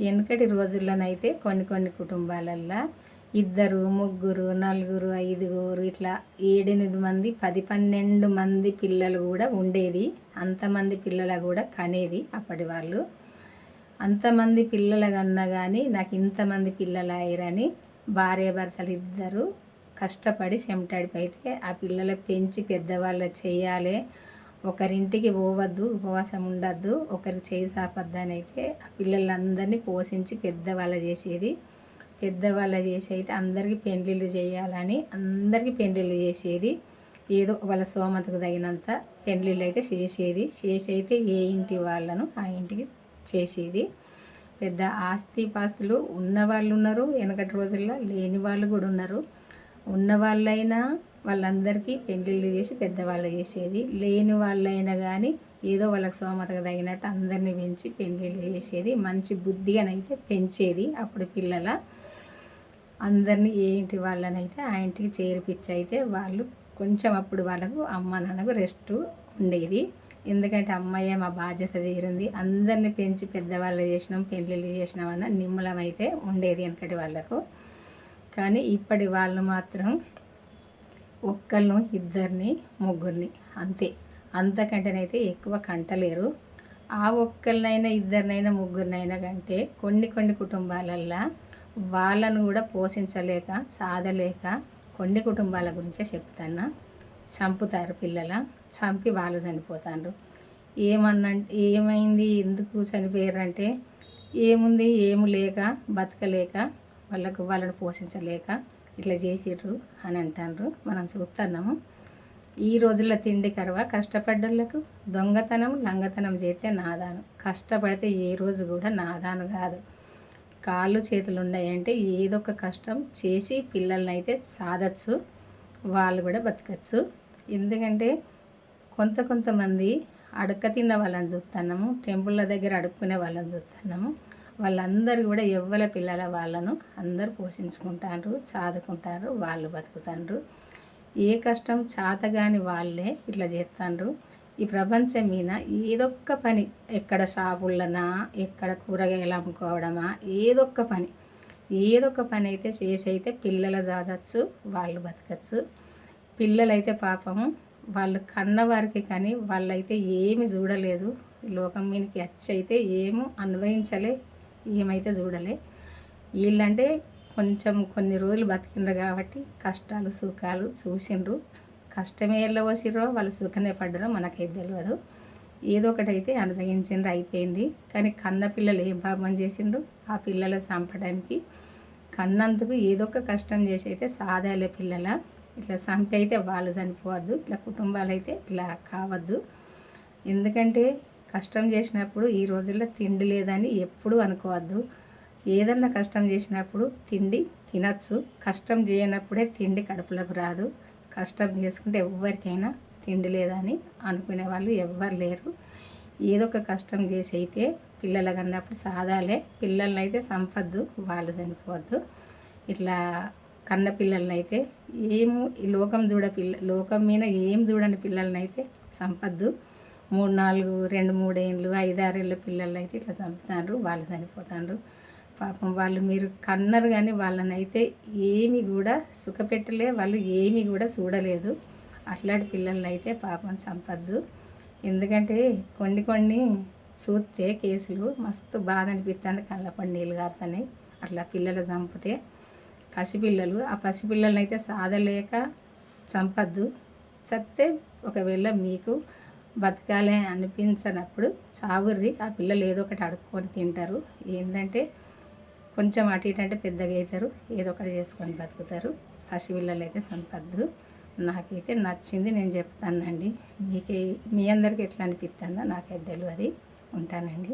వెనుకటి రోజుల్లోనైతే కొన్ని కుటుంబాలల్లో 2, 3, 4, 5 ఇట్లా 7, 8 మంది 10, 12 మంది పిల్లలు కూడా ఉండేది. అంతమంది పిల్లలు కూడా కనేది అప్పటి వాళ్ళు. అంతమంది పిల్లల కన్నా కానీ నాకు ఇంతమంది పిల్లలు అయ్యారని భార్యాభర్తలు ఇద్దరు కష్టపడి చెమటాడిపోయితే ఆ పిల్లలు పెంచి పెద్దవాళ్ళు చేయాలి. ఒకరింటికి పోవద్దు, ఉపవాసం ఉండద్దు, ఒకరికి చేయి సాపద్దు అని అయితే ఆ పిల్లలందరినీ పోషించి పెద్దవాళ్ళు చేసేది. పెద్దవాళ్ళు చేసి అయితే అందరికీ పెళ్ళిళ్ళు చేయాలని అందరికీ పెళ్ళిళ్ళు చేసేది. ఏదో వాళ్ళ స్తోమతకు తగినంత పెళ్ళిళ్ళు అయితే చేసి అయితే ఏ ఇంటి వాళ్ళను ఆ ఇంటికి చేసేది. పెద్ద ఆస్తిపాస్తులు ఉన్నవాళ్ళు ఉన్నారు, వెనకటి రోజుల్లో లేని వాళ్ళు కూడా ఉన్నారు. ఉన్న వాళ్ళైనా వాళ్ళందరికీ పెళ్ళిళ్ళు చేసి పెద్దవాళ్ళు చేసేది. లేని వాళ్ళైనా కానీ ఏదో వాళ్ళకి స్తోమతకు తగినట్టు అందరినీ పెంచి పెళ్ళిళ్ళు చేసేది. మంచి బుద్ధిగానైతే పెంచేది. అప్పుడు పిల్లల అందరినీ ఏ ఇంటి వాళ్ళనైతే ఆ ఇంటికి చేర్పించి అయితే వాళ్ళు కొంచెం అప్పుడు వాళ్ళకు అమ్మ నాన్నకు రెస్ట్ ఉండేది. ఎందుకంటే అమ్మాయి మా బాధ్యత తీరింది, అందరినీ పెంచి పెద్దవాళ్ళు చేసినాం, పెళ్ళిళ్ళు చేసినాం అన్న నిమ్మలం అయితే ఉండేది వెనకటి వాళ్ళకు. కానీ ఇప్పటి వాళ్ళు మాత్రం ఒక్కళ్ళను, ఇద్దరిని, ముగ్గురిని అంతే, అంతకంటేనైతే ఎక్కువ కంటలేరు. ఆ ఒక్కరినైనా ఇద్దరినైనా ముగ్గురినైనా కంటే కొన్ని కుటుంబాలల్లో వాళ్ళను కూడా పోషించలేక సాధలేక కొన్ని కుటుంబాల గురించే చెప్తాను. చంపుతారు పిల్లల, చంపి వాళ్ళు చనిపోతారు. ఏమైంది, ఎందుకు చనిపోయారంటే ఏముంది, ఏమి లేక బతకలేక వాళ్ళను పోషించలేక ఇట్లా చేసిర్రు అని అంటారు. మనం చూస్తున్నాము. ఈ రోజుల్లో తిండి కరువ, కష్టపడ్డోళ్ళకు దొంగతనం లంగతనం చేస్తే నాదాను, కష్టపడితే ఏ రోజు కూడా నాదాను కాదు. కాళ్ళు చేతులు ఉన్నాయంటే ఏదో ఒక కష్టం చేసి పిల్లల్ని అయితే సాధచ్చు, వాళ్ళు కూడా బతకచ్చు. ఎందుకంటే కొంతమంది అడక్క తిన్న వాళ్ళని చూస్తున్నాము, టెంపుల్ల దగ్గర అడుక్కునే వాళ్ళని చూస్తున్నాము. వాళ్ళందరూ కూడా ఎవ్వల పిల్లల వాళ్ళను అందరూ పోషించుకుంటారు, చదువుకుంటారు, వాళ్ళు బతుకుతారు. ఏ కష్టం చాతగాని వాళ్ళే ఇట్లా చేస్తారు. ఈ ప్రపంచం మీద ఏదొక్క పని, ఎక్కడ షాపులనా, ఎక్కడ కూరగాయలు అమ్ముకోవడమా, ఏదొక్క పని అయితే చేసి అయితే పిల్లలు చదవచ్చు, వాళ్ళు బతకచ్చు. పిల్లలైతే పాపము వాళ్ళు కన్నవారికి కానీ వాళ్ళైతే ఏమి చూడలేదు. లోకం మీదకి వచ్చి అయితే ఏమో అనుభవించలే, ఏమైతే చూడలే. వీళ్ళంటే కొంచెం కొన్ని రోజులు బతికిండ్రు కాబట్టి కష్టాలు సుఖాలు చూసిండ్రు. కష్టమే ఎలా వచ్చిర్రో వాళ్ళు సుఖమే పడ్డరో మనకైతే తెలియదు. ఏదో ఒకటైతే అనుభవించిండ్రు, అయిపోయింది. కానీ కన్న పిల్లలు ఏం పాపం చేసిండ్రు, ఆ పిల్లలు చంపడానికి కన్నందుకు ఏదో ఒక కష్టం చేసి అయితే సాధాలే పిల్లల. ఇట్లా చంపి అయితే వాళ్ళు చనిపోవద్దు, ఇట్లా కుటుంబాలు అయితే ఇట్లా కావద్దు. ఎందుకంటే కష్టం చేసినప్పుడు ఈ రోజుల్లో తిండి లేదని ఎప్పుడూ అనుకోవద్దు. ఏదన్నా కష్టం చేసినప్పుడు తిండి తినచ్చు, కష్టం చేయనప్పుడే తిండి కడుపులకు రాదు. కష్టం చేసుకుంటే ఎవరికైనా తిండి లేదని అనుకునే వాళ్ళు ఎవ్వరు లేరు. ఏదో ఒక కష్టం చేసి అయితే పిల్లలు కన్నప్పుడు సాధాలే, పిల్లల్ని అయితే చంపద్దు, వాళ్ళు చనిపోవద్దు. ఇట్లా కన్న పిల్లల్ని అయితే ఈ లోకం మీద ఏం చూడని పిల్లల్ని అయితే చంపద్దు. 3, 4, 2, 3 ఏళ్ళు 5, 6 ఏళ్ళ పిల్లల్ని అయితే ఇట్లా చంపుతారు, వాళ్ళు చనిపోతారు. పాపం వాళ్ళు మీరు కన్నారు కానీ వాళ్ళనైతే ఏమి కూడా సుఖపెట్టలే, వాళ్ళు ఏమి కూడా చూడలేదు. అట్లాంటి పిల్లల్ని అయితే పాపం చంపద్దు. ఎందుకంటే కొన్ని చూస్తే కేసులు మస్తు బాధ అనిపిస్తుంది, కళ్ళపడి నీళ్ళు కారుతున్నాయి. అట్లా పిల్లలు చంపితే పసిపిల్లలు, ఆ పసిపిల్లల్ని అయితే సాధలేక చంపద్దు. చస్తే ఒకవేళ మీకు బతకాలే అనిపించినప్పుడు చావుర్రి, ఆ పిల్లలు ఏదో ఒకటి అడుక్కొని తింటారు. ఏంటంటే కొంచెం అటు ఇటు అంటే పెద్దగా అవుతారు, ఏదో ఒకటి చేసుకొని బతుకుతారు. పసిపిల్లలు అయితే చంపద్దు. నాకైతే నచ్చింది, నేను చెప్తానండి. మీ అందరికీ ఎట్లా అనిపిస్తుందో నాకైతే తెలియదు. ఉంటానండి.